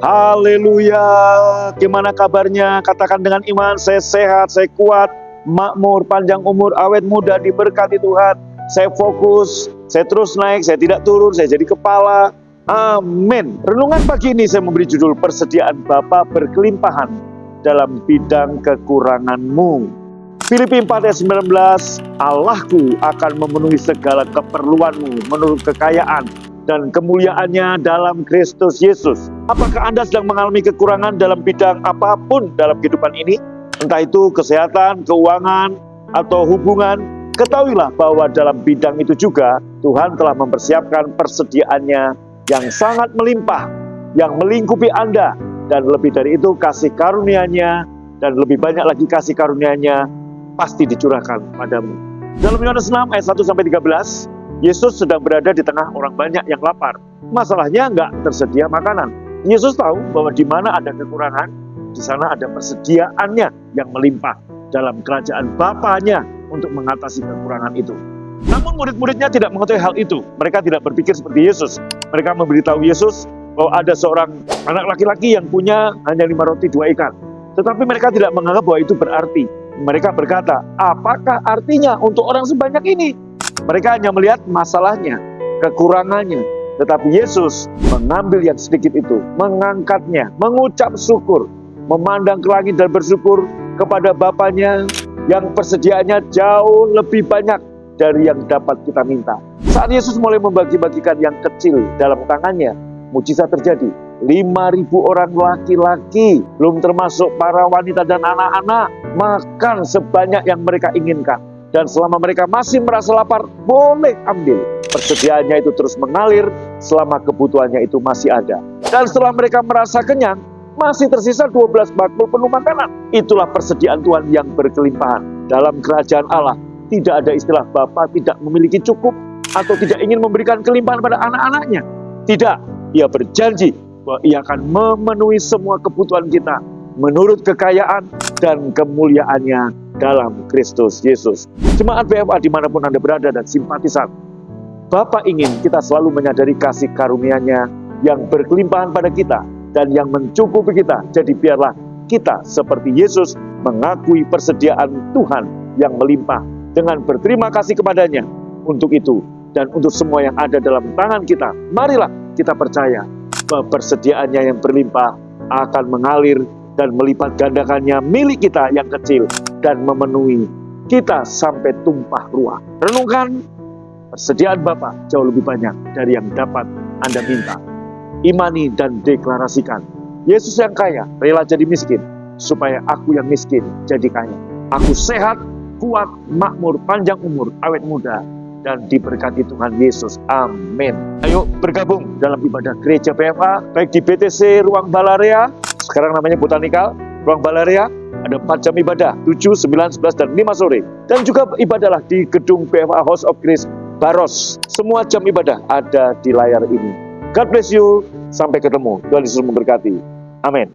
Haleluya. Gimana kabarnya? Katakan dengan iman, saya sehat, saya kuat, makmur, panjang umur, awet muda, diberkati Tuhan. Saya fokus, saya terus naik, saya tidak turun, saya jadi kepala. Amin. Renungan pagi ini saya memberi judul persediaan Bapa berkelimpahan dalam bidang kekuranganmu. Filipi 4 ayat 19, Allahku akan memenuhi segala keperluanmu menurut kekayaan dan kemuliaannya dalam Kristus Yesus. Apakah Anda sedang mengalami kekurangan dalam bidang apapun dalam kehidupan ini? Entah itu kesehatan, keuangan, atau hubungan. Ketahuilah bahwa dalam bidang itu juga Tuhan telah mempersiapkan persediaannya yang sangat melimpah, yang melingkupi Anda. Dan lebih dari itu kasih karunia-Nya, dan lebih banyak lagi kasih karunia-Nya pasti dicurahkan padamu. Dalam Yohanes 6 ayat 1-13, Yesus sedang berada di tengah orang banyak yang lapar. Masalahnya nggak tersedia makanan. Yesus tahu bahwa di mana ada kekurangan, di sana ada persediaannya yang melimpah dalam kerajaan Bapanya untuk mengatasi kekurangan itu. Namun murid-muridnya tidak mengetahui hal itu. Mereka tidak berpikir seperti Yesus. Mereka memberitahu Yesus bahwa ada seorang anak laki-laki yang punya hanya 5 roti 2 ikan. Tetapi mereka tidak menganggap bahwa itu berarti. Mereka berkata, apakah artinya untuk orang sebanyak ini? Mereka hanya melihat masalahnya, kekurangannya. Tetapi Yesus mengambil yang sedikit itu, mengangkatnya, mengucap syukur, memandang ke langit dan bersyukur kepada Bapanya yang persediaannya jauh lebih banyak dari yang dapat kita minta. Saat Yesus mulai membagi-bagikan yang kecil dalam tangannya, mujizat terjadi. 5.000 orang laki-laki, belum termasuk para wanita dan anak-anak, makan sebanyak yang mereka inginkan. Dan selama mereka masih merasa lapar, boleh ambil. Persediaannya itu terus mengalir selama kebutuhannya itu masih ada. Dan setelah mereka merasa kenyang, masih tersisa 12 bakul penuh makanan. Itulah persediaan Tuhan yang berkelimpahan. Dalam kerajaan Allah, tidak ada istilah Bapa tidak memiliki cukup atau tidak ingin memberikan kelimpahan pada anak-anaknya. Tidak, Ia berjanji bahwa Ia akan memenuhi semua kebutuhan kita menurut kekayaan dan kemuliaannya dalam Kristus Yesus. Jemaat BFA dimanapun Anda berada dan simpatisan, Bapa ingin kita selalu menyadari kasih karunia-Nya yang berkelimpahan pada kita dan yang mencukupi kita. Jadi biarlah kita seperti Yesus mengakui persediaan Tuhan yang melimpah dengan berterima kasih kepadanya untuk itu dan untuk semua yang ada dalam tangan kita. Marilah kita percaya bahwa persediaannya yang berlimpah akan mengalir dan melipat gandakannya milik kita yang kecil dan memenuhi kita sampai tumpah ruah. Renungkan, persediaan Bapa jauh lebih banyak dari yang dapat Anda minta. Imani dan deklarasikan, Yesus yang kaya rela jadi miskin supaya aku yang miskin jadi kaya. Aku sehat, kuat, makmur, panjang umur, awet muda, dan diberkati Tuhan Yesus. Amin. Ayo bergabung dalam ibadah gereja BFA, baik di BTC Ruang Balarea, sekarang namanya Botanikal, Ruang Balarea, ada 4 jam ibadah, 7, 9, 11, dan 5 sore. Dan juga ibadahlah di gedung BFA House of Grace Baros. Semua jam ibadah ada di layar ini. God bless you, sampai ketemu. Tuhan Yesus memberkati. Amin.